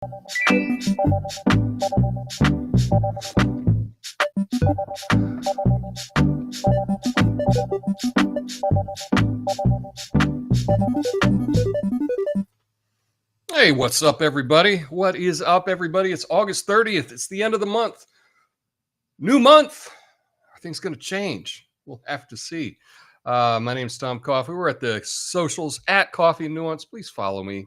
Hey, what's up, everybody? What is up, everybody? It's August 30th. It's the end of the month. New month. Are things going to change? We'll have to see. My name's Tom Coffey. We're at the socials at Coffee Nuance. Please follow me.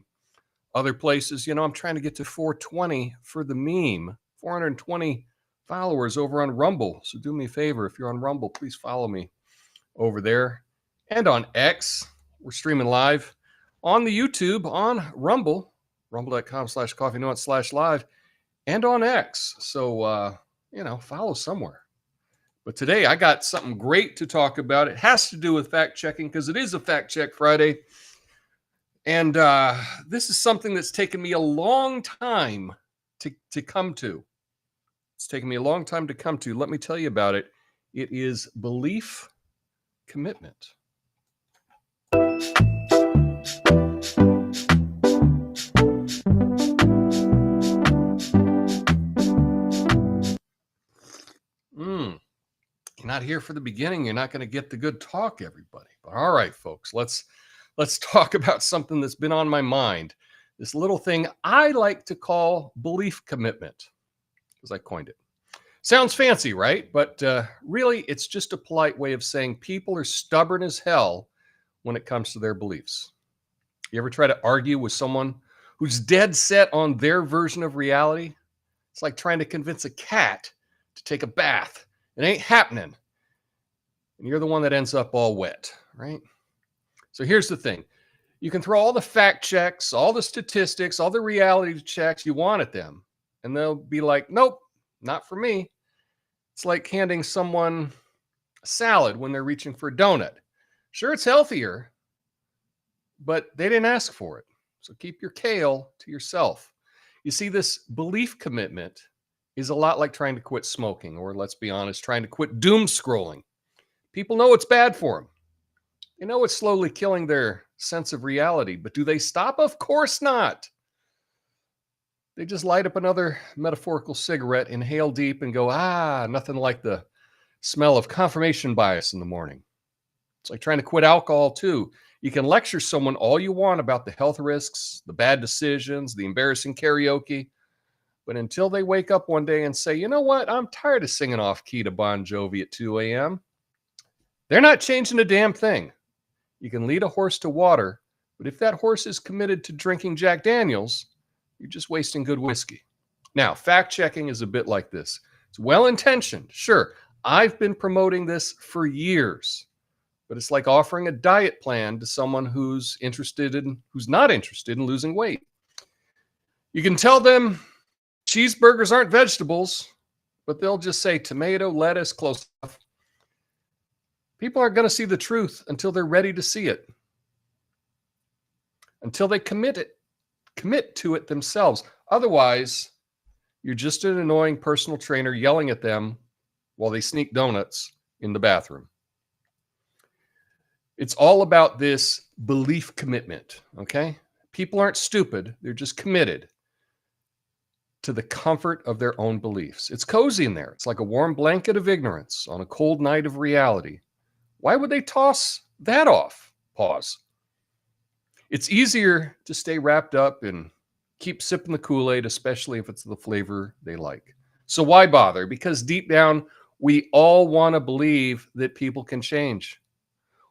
Other places, I'm trying to get to 420 for the meme. 420 followers over on Rumble. So do me a favor. If you're on Rumble, please follow me over there. And on X, we're streaming live on the YouTube, on Rumble, rumble.com/coffeenuance/live, and on X. So, follow somewhere. But today I got something great to talk about. It has to do with fact checking because it is a Fact Check Friday. And this is something that's taken me a long time to come to. It's taken me a long time to come to. Let me tell you about it. It is belief commitment. You're not here for the beginning. You're not going to get the good talk, everybody. But all right, folks, let's talk about something that's been on my mind. This little thing I like to call belief commitment, because I coined it. Sounds fancy, right? But really, it's just a polite way of saying people are stubborn as hell when it comes to their beliefs. You ever try to argue with someone who's dead set on their version of reality? It's like trying to convince a cat to take a bath. It ain't happening. And you're the one that ends up all wet, right? So here's the thing. You can throw all the fact checks, all the statistics, all the reality checks you want at them, and they'll be like, nope, not for me. It's like handing someone a salad when they're reaching for a donut. Sure, it's healthier, but they didn't ask for it. So keep your kale to yourself. You see, this belief commitment is a lot like trying to quit smoking, or let's be honest, trying to quit doom scrolling. People know it's bad for them. They know it's slowly killing their sense of reality, but do they stop? Of course not. They just light up another metaphorical cigarette, inhale deep, and go, nothing like the smell of confirmation bias in the morning. It's like trying to quit alcohol, too. You can lecture someone all you want about the health risks, the bad decisions, the embarrassing karaoke, but until they wake up one day and say, you know what, I'm tired of singing off key to Bon Jovi at 2 a.m., they're not changing a damn thing. You can lead a horse to water, but if that horse is committed to drinking Jack Daniels, you're just wasting good whiskey. Now, fact checking is a bit like this. It's well-intentioned. Sure, I've been promoting this for years, but it's like offering a diet plan to someone who's not interested in losing weight. You can tell them cheeseburgers aren't vegetables, but they'll just say tomato, lettuce, close enough. People aren't going to see the truth until they're ready to see it. Until they commit to it themselves. Otherwise, you're just an annoying personal trainer yelling at them while they sneak donuts in the bathroom. It's all about this belief commitment, okay? People aren't stupid. They're just committed to the comfort of their own beliefs. It's cozy in there. It's like a warm blanket of ignorance on a cold night of reality. Why would they toss that off? Pause. It's easier to stay wrapped up and keep sipping the Kool-Aid, especially if it's the flavor they like. So why bother? Because deep down, we all want to believe that people can change.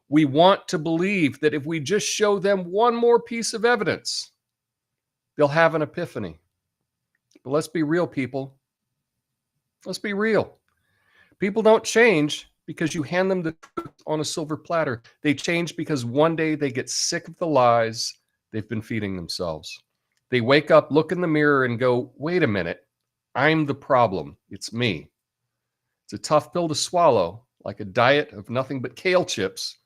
We want to believe that if we just show them one more piece of evidence, they'll have an epiphany. But let's be real, people. Let's be real. People don't change because you hand them the truth on a silver platter. They change because one day they get sick of the lies they've been feeding themselves. They wake up, look in the mirror, and go, wait a minute, I'm the problem. It's me. It's a tough pill to swallow, like a diet of nothing but kale chips,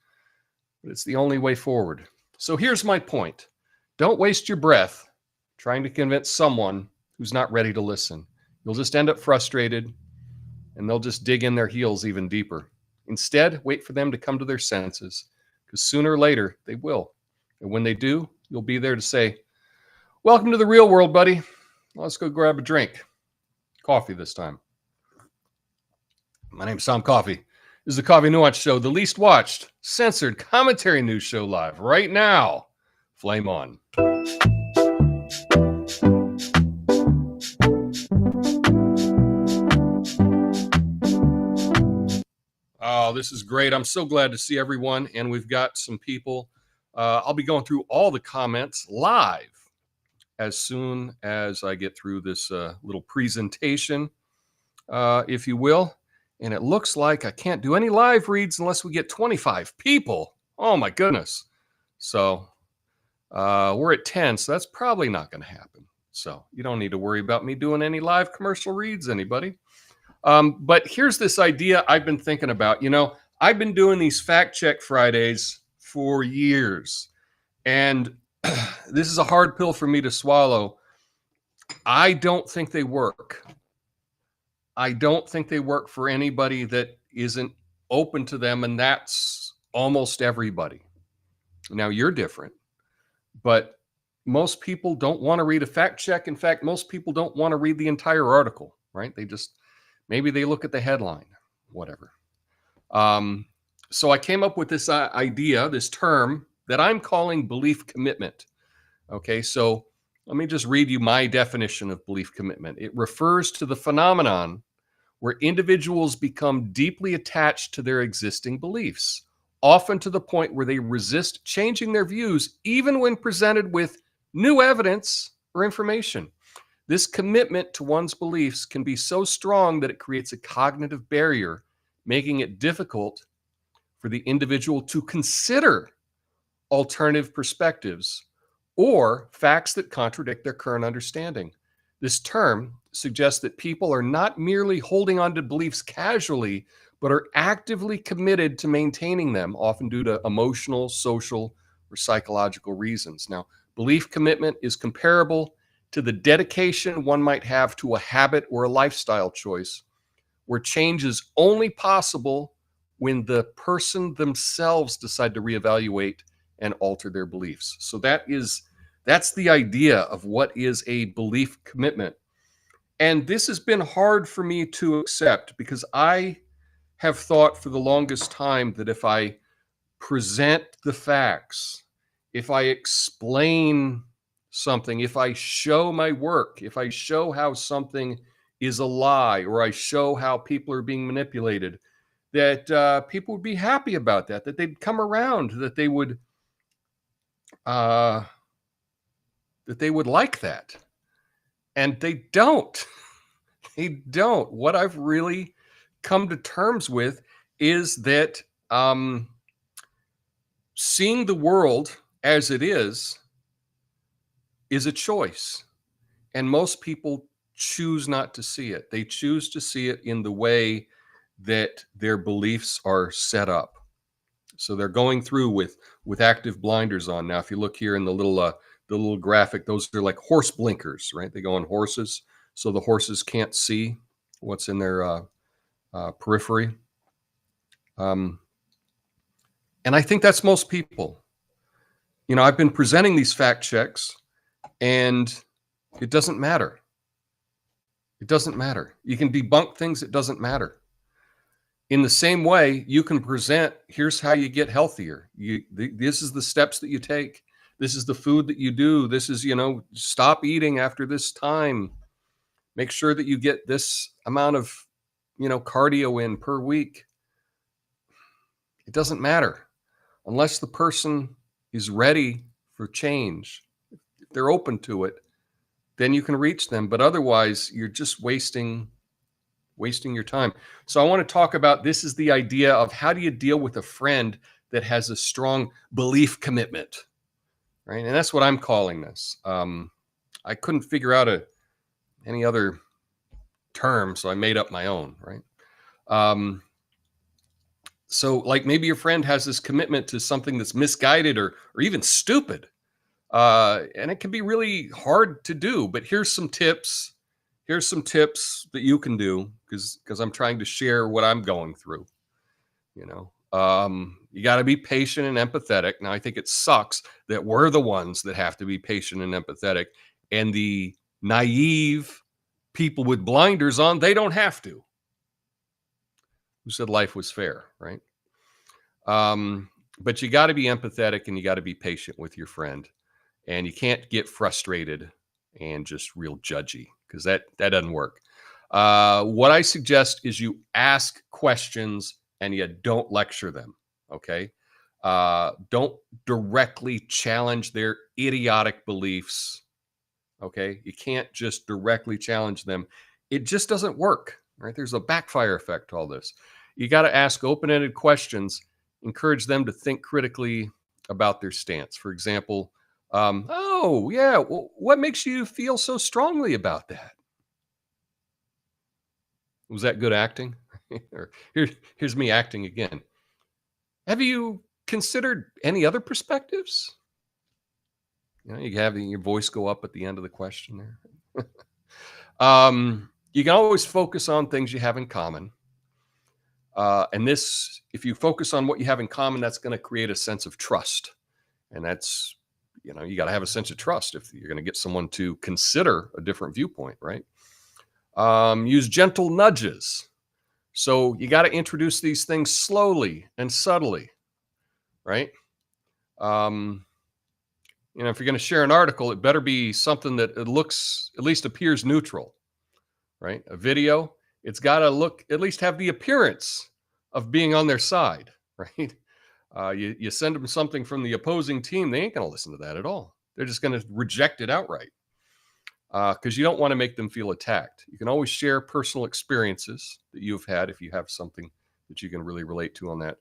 but it's the only way forward. So here's my point. Don't waste your breath trying to convince someone who's not ready to listen. You'll just end up frustrated, and they'll just dig in their heels even deeper. Instead, wait for them to come to their senses, because sooner or later, they will. And when they do, you'll be there to say, welcome to the real world, buddy. Let's go grab a drink. Coffee this time. My name's Tom Coffey. This is the Coffee Nuance Show, the least watched, censored commentary news show live right now. Flame on. Oh, this is great. I'm so glad to see everyone. And we've got some people. I'll be going through all the comments live as soon as I get through this little presentation, if you will. And it looks like I can't do any live reads unless we get 25 people. Oh, my goodness. So we're at 10, so that's probably not going to happen. So you don't need to worry about me doing any live commercial reads, anybody. But here's this idea I've been thinking about. You know, I've been doing these Fact Check Fridays for years. And this is a hard pill for me to swallow. I don't think they work. I don't think they work for anybody that isn't open to them, and that's almost everybody. Now, you're different, but most people don't want to read a fact check. In fact, most people don't want to read the entire article, right? They just, maybe they look at the headline, whatever. So I came up with this idea, this term that I'm calling belief commitment. Okay, so let me just read you my definition of belief commitment. It refers to the phenomenon where individuals become deeply attached to their existing beliefs, often to the point where they resist changing their views, even when presented with new evidence or information. This commitment to one's beliefs can be so strong that it creates a cognitive barrier, making it difficult for the individual to consider alternative perspectives or facts that contradict their current understanding. This term suggests that people are not merely holding on to beliefs casually, but are actively committed to maintaining them, often due to emotional, social, or psychological reasons. Now, belief commitment is comparable to the dedication one might have to a habit or a lifestyle choice, where change is only possible when the person themselves decide to reevaluate and alter their beliefs. So that's the idea of what is a belief commitment. And this has been hard for me to accept because I have thought for the longest time that if I present the facts, if I explain something, if I show my work, if I show how something is a lie, or I show how people are being manipulated, that people would be happy about that they'd come around, that they would like that. And they don't. They don't. What I've really come to terms with is that seeing the world as it is a choice. And most people choose not to see it. They choose to see it in the way that their beliefs are set up. So they're going through with active blinders on. Now, if you look here in the little graphic, those are like horse blinkers, right? They go on horses, so the horses can't see what's in their periphery. And I think that's most people. You know, I've been presenting these fact checks, and it doesn't matter. It doesn't matter. You can debunk things, it doesn't matter. In the same way, you can present, here's how you get healthier. This is the steps that you take. This is the food that you do. This is, stop eating after this time. Make sure that you get this amount of, cardio in per week. It doesn't matter unless the person is ready for change. If they're open to it, then you can reach them. But otherwise, you're just wasting your time. So I want to talk about, this is the idea of how do you deal with a friend that has a strong belief commitment, right? And that's what I'm calling this. I couldn't figure out any other term, so I made up my own, right? So like maybe your friend has this commitment to something that's misguided or even stupid. And it can be really hard to do, but here's some tips. Here's some tips that you can do because I'm trying to share what I'm going through. You got to be patient and empathetic. Now, I think it sucks that we're the ones that have to be patient and empathetic, and the naive people with blinders on, they don't have to. Who said life was fair, right? But you got to be empathetic and you got to be patient with your friend. And you can't get frustrated and just real judgy, because that doesn't work. What I suggest is you ask questions and you don't lecture them. Okay. Don't directly challenge their idiotic beliefs. Okay. You can't just directly challenge them. It just doesn't work. Right. There's a backfire effect to all this. You got to ask open-ended questions, encourage them to think critically about their stance. For example, oh yeah, well, what makes you feel so strongly about that? Was that good acting? Or here's me acting again. Have you considered any other perspectives? You have your voice go up at the end of the question there. You can always focus on things you have in common. And this, if you focus on what you have in common, that's going to create a sense of trust. And that's, you got to have a sense of trust if you're going to get someone to consider a different viewpoint, right? Use gentle nudges. So you got to introduce these things slowly and subtly, right? If you're going to share an article, it better be something that it looks, at least appears neutral, right? A video, it's got to look, at least have the appearance of being on their side, right? You send them something from the opposing team, they ain't going to listen to that at all. They're just going to reject it outright, because you don't want to make them feel attacked. You can always share personal experiences that you've had if you have something that you can really relate to on that.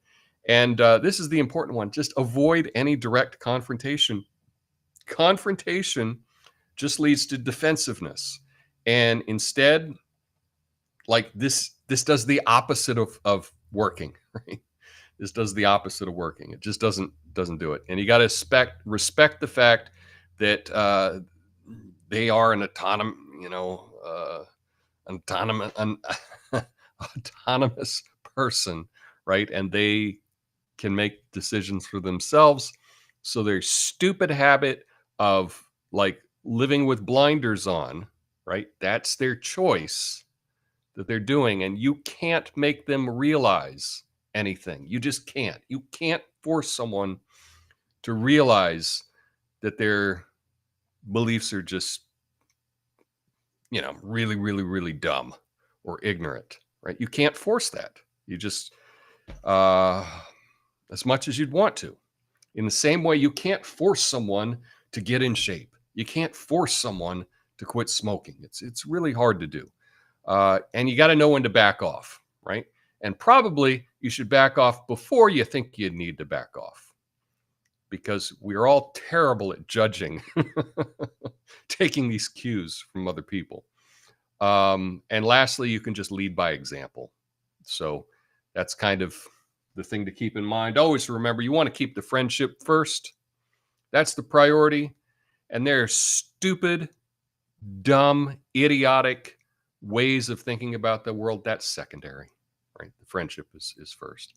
And this is the important one. Just avoid any direct confrontation. Confrontation just leads to defensiveness. And instead, like this does the opposite of working, right? This does the opposite of working. It just doesn't do it. And you got to respect the fact that they are an autonomous person, right? And they can make decisions for themselves. So their stupid habit of like living with blinders on, right? That's their choice that they're doing. And you can't make them realize anything. You just can't. You can't force someone to realize that their beliefs are just, really, really, really dumb or ignorant, right? You can't force that. You just, as much as you'd want to. In the same way, you can't force someone to get in shape. You can't force someone to quit smoking. It's really hard to do. And you got to know when to back off, right? And probably you should back off before you think you need to back off, because we're all terrible at judging, taking these cues from other people. And lastly, you can just lead by example. So that's kind of the thing to keep in mind. Always remember, you want to keep the friendship first. That's the priority. And there are stupid, dumb, idiotic ways of thinking about the world. That's secondary, right? The friendship is first.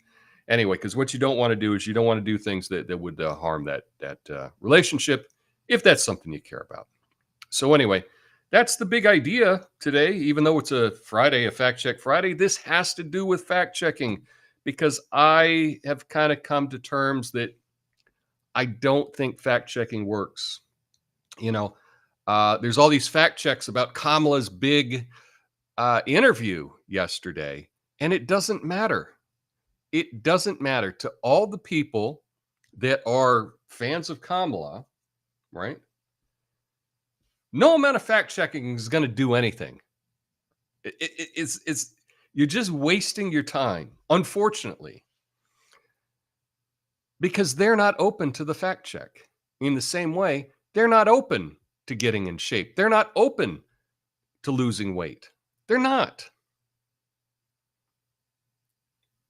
Anyway, because what you don't want to do is you don't want to do things that would harm that relationship, if that's something you care about. So anyway, that's the big idea today. Even though it's a Friday, a Fact Check Friday, this has to do with fact checking, because I have kind of come to terms that I don't think fact checking works. There's all these fact checks about Kamala's big interview yesterday, and it doesn't matter. It doesn't matter to all the people that are fans of Kamala, right? No amount of fact checking is going to do anything. It's you're just wasting your time, unfortunately, because they're not open to the fact check. In the same way, they're not open to getting in shape. They're not open to losing weight. They're not.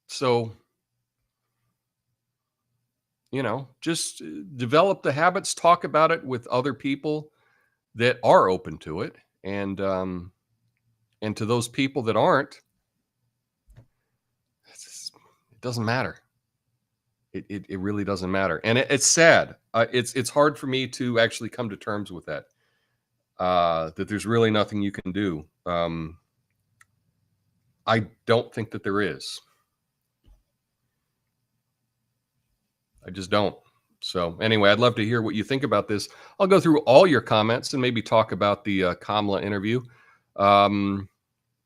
So, just develop the habits, talk about it with other people that are open to it. And to those people that aren't, it doesn't matter. It really doesn't matter. And it's sad. It's hard for me to actually come to terms with that. that there's really nothing you can do. I don't think that there is. I just don't. So anyway, I'd love to hear what you think about this. I'll go through all your comments and maybe talk about the Kamala interview in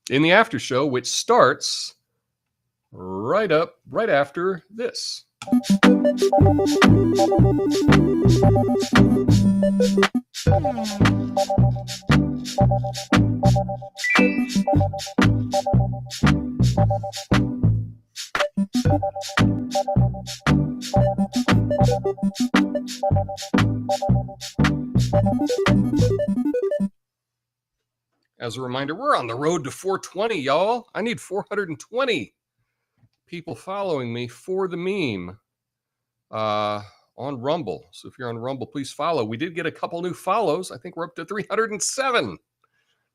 the after show, which starts right after this. As a reminder, we're on the road to 420, y'all. I need 420 people following me for the meme on Rumble. So if you're on Rumble, please follow. We did get a couple new follows. I think we're up to 307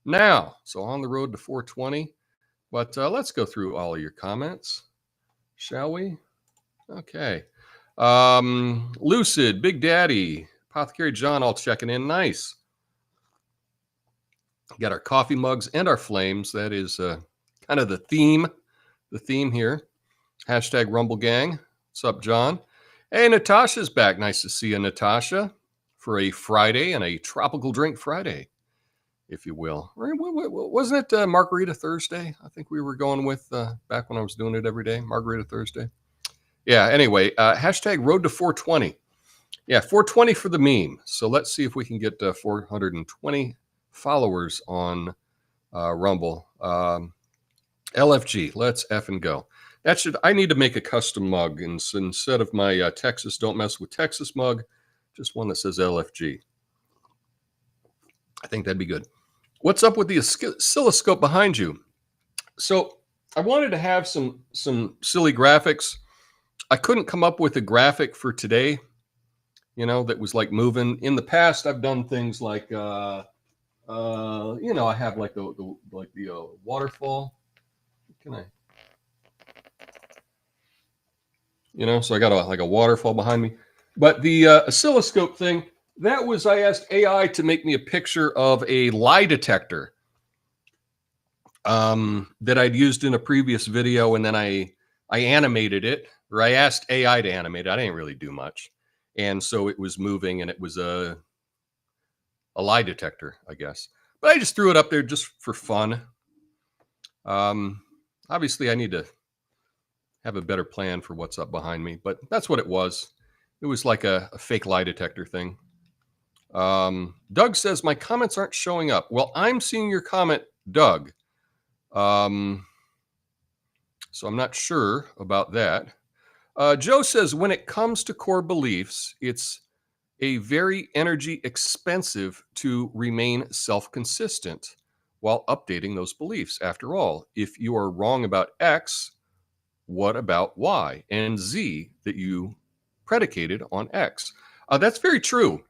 now. So on the road to 420. But let's go through all of your comments, shall we? Okay. Lucid, Big Daddy, Apothecary John all checking in. Nice. Got our coffee mugs and our flames. That is kind of the theme here. Hashtag Rumble Gang. What's up, John? Hey, Natasha's back. Nice to see you, Natasha, for a Friday and a tropical drink Friday, if you will. Wasn't it Margarita Thursday? I think we were going with back when I was doing it every day, Margarita Thursday. Yeah, anyway, hashtag Road to 420. Yeah, 420 for the meme. So let's see if we can get 420 followers on Rumble. LFG, let's effing go. I need to make a custom mug, and so instead of my Texas Don't Mess with Texas mug, just one that says LFG. I think that'd be good. What's up with the oscilloscope behind you? So I wanted to have some silly graphics. I couldn't come up with a graphic for today, that was like moving. In the past, I've done things like I have like the waterfall. Can I? So I got a waterfall behind me. But the oscilloscope thing, I asked AI to make me a picture of a lie detector that I'd used in a previous video, and then I animated it, or I asked AI to animate it. I didn't really do much. And so it was moving, and it was a lie detector, I guess. But I just threw it up there just for fun. Obviously, I need to have a better plan for what's up behind me, but that's what it was. It was like a fake lie detector thing. Doug says, my comments aren't showing up. Well, I'm seeing your comment, Doug. So I'm not sure about that. Joe says, when it comes to core beliefs, it's a very energy expensive to remain self-consistent while updating those beliefs. After all, if you are wrong about X, what about Y and Z that you predicated on X? That's very true.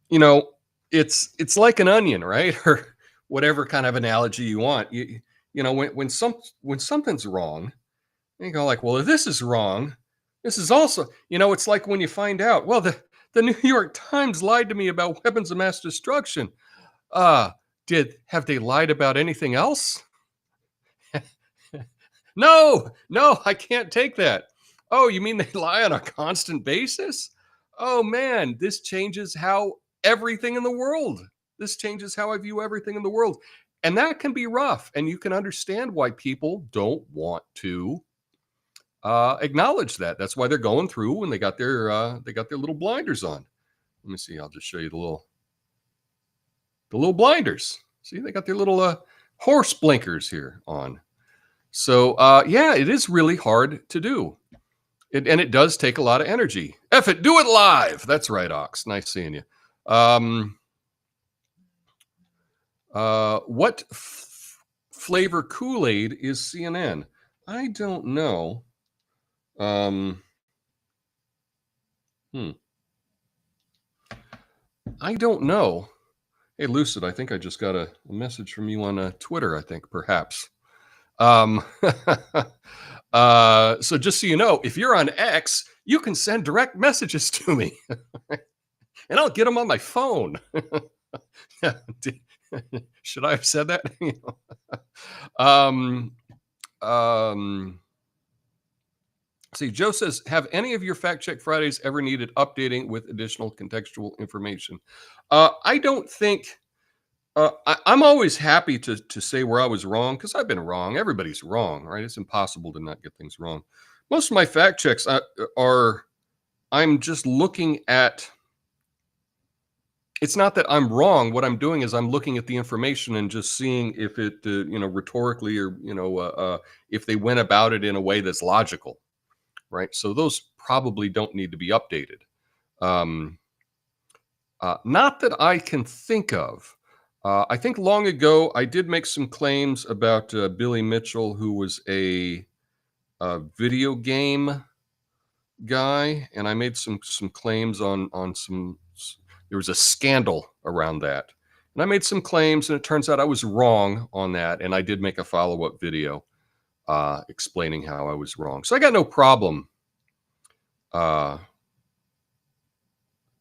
It's like an onion, right? Or whatever kind of analogy you want. When something's wrong, you go like, well, if this is wrong, this is also, it's like when you find out, well, the New York Times lied to me about weapons of mass destruction. Have they lied about anything else? No, I can't take that. Oh, you mean they lie on a constant basis? Oh man, this changes how everything in the world. This changes how I view everything in the world. And that can be rough. And you can understand why people don't want to acknowledge that. That's why they're going through and they got their little blinders on. Let me see. I'll just show you the little blinders. See, they got their little horse blinkers here on. So yeah, it is really hard to do. And it does take a lot of energy. F it, do it live. That's right, Ox. Nice seeing you. What flavor Kool-Aid is CNN? I don't know. I don't know. Hey, Lucid, I think I just got a message from you on Twitter, I think, perhaps. So just so you know, if you're on X, you can send direct messages to me and I'll get them on my phone. Should I have said that? um, um, see, Joe says, have any of your Fact Check Fridays ever needed updating with additional contextual information? I don't think. I'm always happy to say where I was wrong because I've been wrong. Everybody's wrong, right? It's impossible to not get things wrong. Most of my fact checks are I'm just looking at. It's not that I'm wrong. What I'm doing is I'm looking at the information and just seeing if it, rhetorically or if they went about it in a way that's logical, right? So those probably don't need to be updated. Not that I can think of. I think long ago I did make some claims about Billy Mitchell, who was a video game guy, and I made some claims on some. There was a scandal around that, and I made some claims, and it turns out I was wrong on that, and I did make a follow-up video explaining how I was wrong. So I got no problem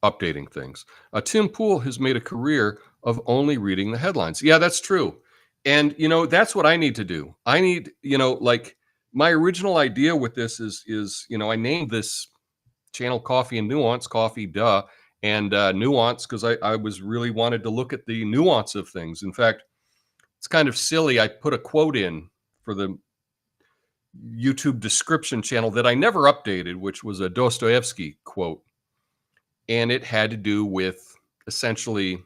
updating things. Tim Pool has made a career of only reading the headlines. Yeah, that's true. And, that's what I need to do. I need, like my original idea with this is, I named this channel Coffee and Nuance, Coffee, duh, and Nuance, because I was really wanted to look at the nuance of things. In fact, it's kind of silly. I put a quote in for the YouTube description channel that I never updated, which was a Dostoevsky quote. And it had to do with essentially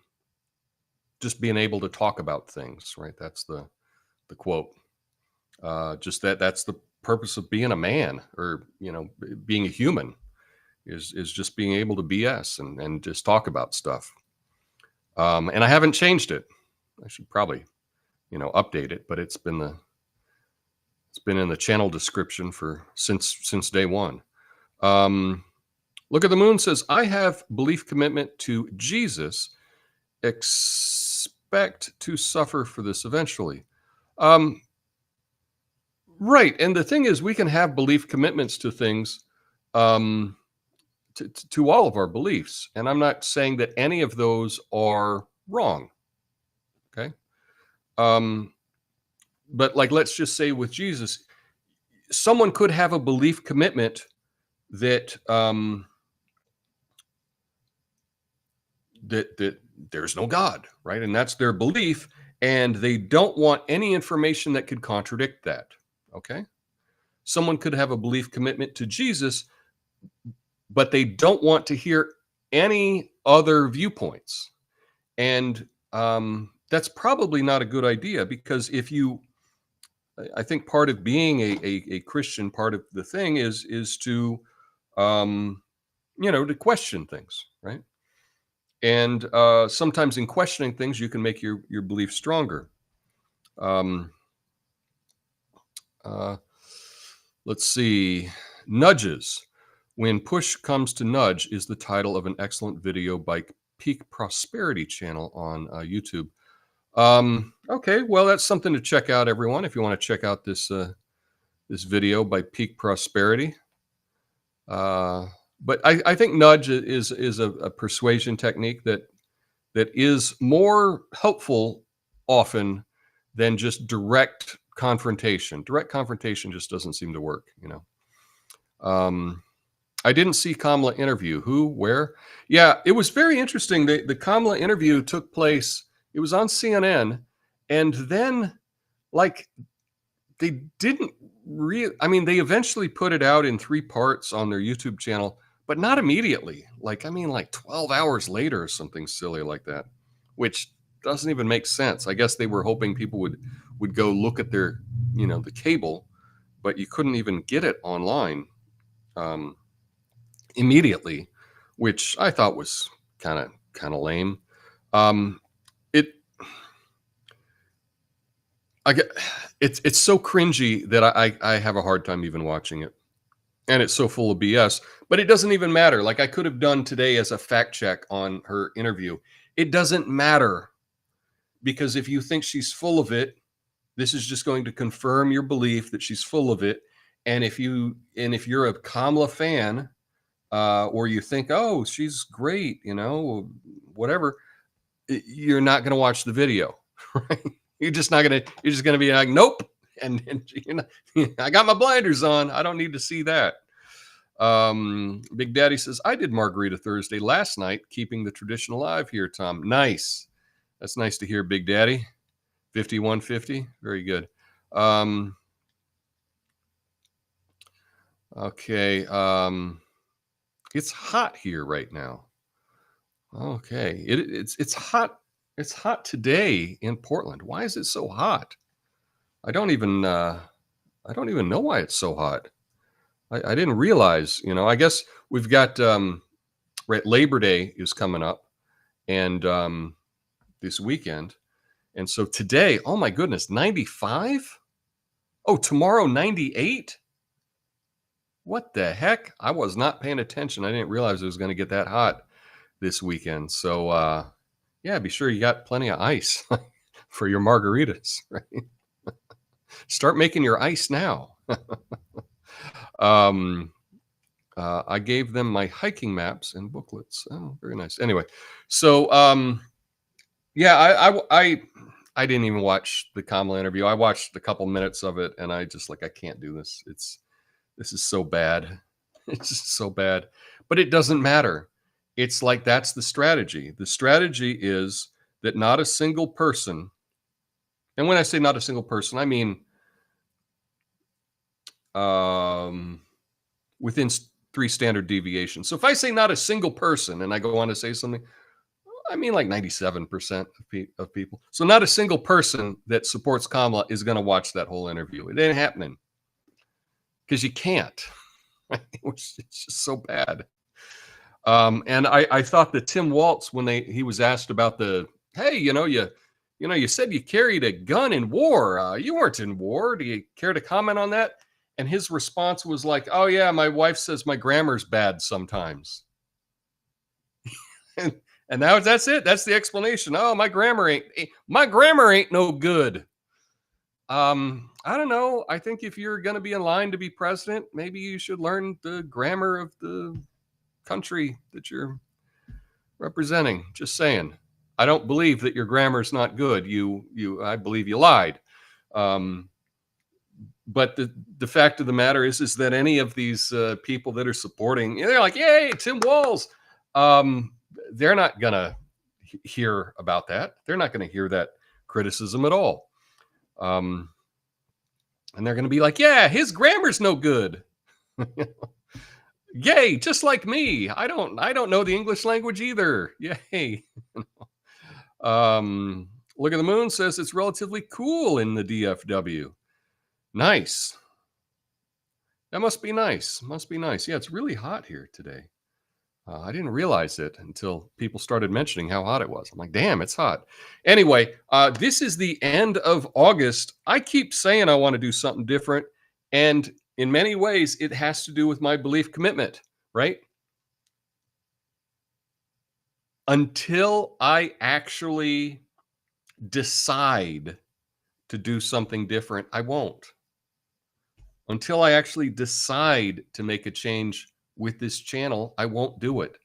just being able to talk about things, right? That's the quote. Just that's the purpose of being a man, or being a human, is just being able to BS and just talk about stuff. And I haven't changed it. I should probably update it, but it's been in the channel description since day one. Look at the Moon says, I have belief commitment to Jesus. Expect to suffer for this eventually. Right. And the thing is, we can have belief commitments to things, to all of our beliefs. And I'm not saying that any of those are wrong. Okay. But let's just say with Jesus, someone could have a belief commitment that, that there's no God, right? And that's their belief, and they don't want any information that could contradict that. Okay. Someone could have a belief commitment to Jesus, but they don't want to hear any other viewpoints. And that's probably not a good idea, because I think part of being a Christian, part of the thing is to, to question things, right? And sometimes in questioning things, you can make your belief stronger. Let's see. Nudges. When Push Comes to Nudge is the title of an excellent video by Peak Prosperity channel on YouTube. Okay, well, that's something to check out, everyone, if you want to check out this video by Peak Prosperity. But I think nudge is a persuasion technique that is more helpful often than just direct confrontation. Direct confrontation just doesn't seem to work, I didn't see Kamala interview. Who, where? Yeah, it was very interesting. The Kamala interview took place, it was on CNN, and then they didn't they eventually put it out in 3 parts on their YouTube channel, but not immediately. 12 hours later or something silly like that, which doesn't even make sense. I guess they were hoping people would go look at their, the cable, but you couldn't even get it online immediately, which I thought was kind of lame. It's so cringy that I have a hard time even watching it. And it's so full of BS, but it doesn't even matter. I could have done today as a fact check on her interview. It doesn't matter, because if you think she's full of it, this is just going to confirm your belief that she's full of it. And if you're a Kamala fan, or you think, oh, she's great, whatever, you're not going to watch the video, right? You're just going to be like, nope. And you know, I got my blinders on. I don't need to see that. Big Daddy says, I did Margarita Thursday last night, keeping the tradition alive here, Tom. Nice. That's nice to hear, Big Daddy. 5150. Very good. Okay. It's hot here right now. Okay. It's hot. It's hot today in Portland. Why is it so hot? I don't even know why it's so hot. I didn't realize, you know, I guess we've got, right, Labor Day is coming up and this weekend. And so today, oh my goodness, 95? Oh, tomorrow, 98? What the heck? I was not paying attention. I didn't realize it was going to get that hot this weekend. So, yeah, be sure you got plenty of ice for your margaritas, right? Start making your ice now. I gave them my hiking maps and booklets. Oh, very nice. Anyway, so yeah, I didn't even watch the Kamala interview. I watched a couple minutes of it, and I just I can't do this. This is so bad. It's just so bad. But it doesn't matter. It's like that's the strategy. The strategy is that not a single person, and when I say not a single person, I mean within 3 standard deviations. So if I say not a single person and I go on to say something, I mean like 97% of people. So not a single person that supports Kamala is going to watch that whole interview. It ain't happening because you can't. It's just so bad. And I thought that Tim Waltz, when he was asked about hey, you said you carried a gun in war. You weren't in war. Do you care to comment on that? And his response was like, oh yeah, my wife says my grammar's bad sometimes. and now that's it. That's the explanation. Oh, my grammar ain't no good. I don't know. I think if you're going to be in line to be president, maybe you should learn the grammar of the country that you're representing. Just saying. I don't believe that your grammar's not good. I believe you lied. But the fact of the matter is that any of these people that are supporting, they're like, yay, Tim Walz. They're not going to hear about that. They're not going to hear that criticism at all. And they're going to be like, yeah, his grammar's no good. Yay, just like me. I don't know the English language either. Yay. Look at the Moon says it's relatively cool in the DFW. Nice. That must be nice. Must be nice. Yeah, it's really hot here today. I didn't realize it until people started mentioning how hot it was. I'm like, damn, it's hot. Anyway, this is the end of August. I keep saying I want to do something different. And in many ways, it has to do with my belief commitment, right? Until I actually decide to do something different, I won't. Until I actually decide to make a change with this channel, I won't do it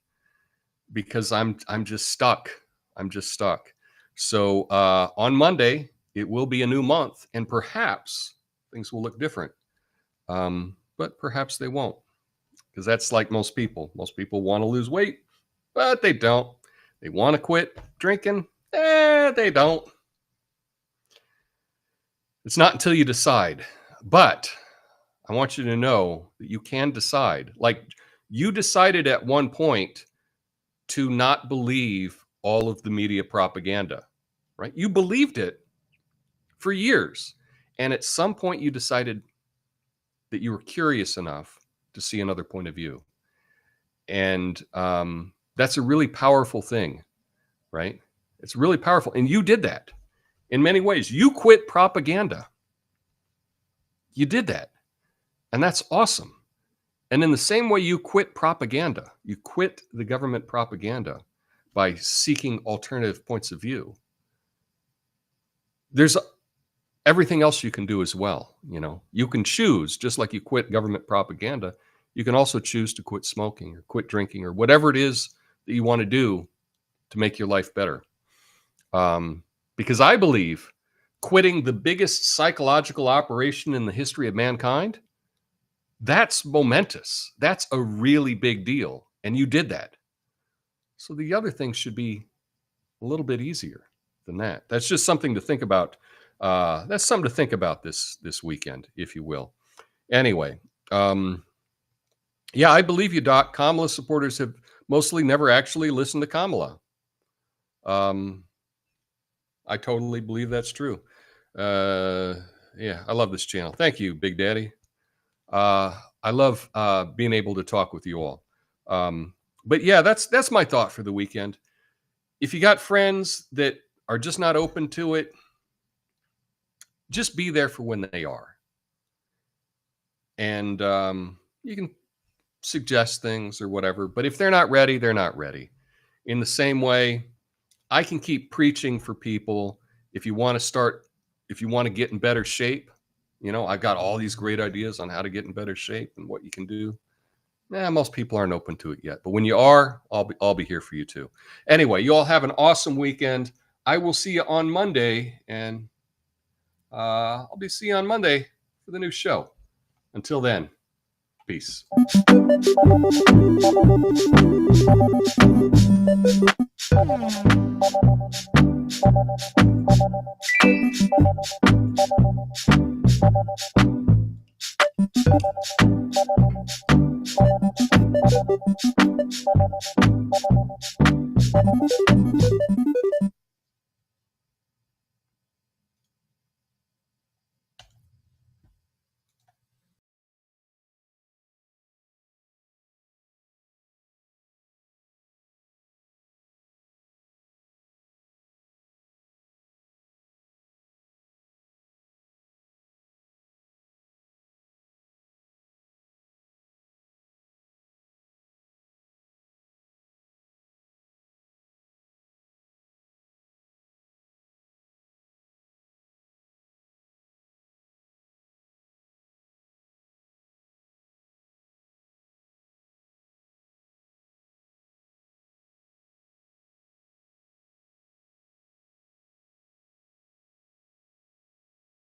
because I'm just stuck. I'm just stuck. So on Monday, it will be a new month, and perhaps things will look different. But perhaps they won't, because that's like most people. Most people want to lose weight, but they don't. They want to quit drinking. They don't. It's not until you decide. But I want you to know that you can decide. Like you decided at one point to not believe all of the media propaganda, right? You believed it for years. And at some point you decided that you were curious enough to see another point of view. And that's a really powerful thing, right? It's really powerful. And you did that in many ways. You quit propaganda. You did that. And that's awesome. And in the same way you quit propaganda, you quit the government propaganda by seeking alternative points of view. There's everything else you can do as well. You know, you can choose, just like you quit government propaganda, you can also choose to quit smoking or quit drinking or whatever it is that you want to do to make your life better. Because I believe quitting the biggest psychological operation in the history of mankind, that's momentous. That's a really big deal. And you did that. So the other things should be a little bit easier than that. That's just something to think about. That's something to think about this weekend, if you will. Anyway, yeah, I believe you, Doc. Kamala supporters have mostly never actually listened to Kamala. I totally believe that's true. Yeah, I love this channel. Thank you, Big Daddy. I love being able to talk with you all. But yeah, that's my thought for the weekend. If you got friends that are just not open to it, just be there for when they are. And you can suggest things or whatever, but if they're not ready, they're not ready. In the same way, I can keep preaching for people. If you want to get in better shape, I've got all these great ideas on how to get in better shape and what you can do. Most people aren't open to it yet, but when you are, I'll be here for you too. Anyway, you all have an awesome weekend. I will see you on Monday, and I'll be seeing you on Monday for the new show. Until then, peace.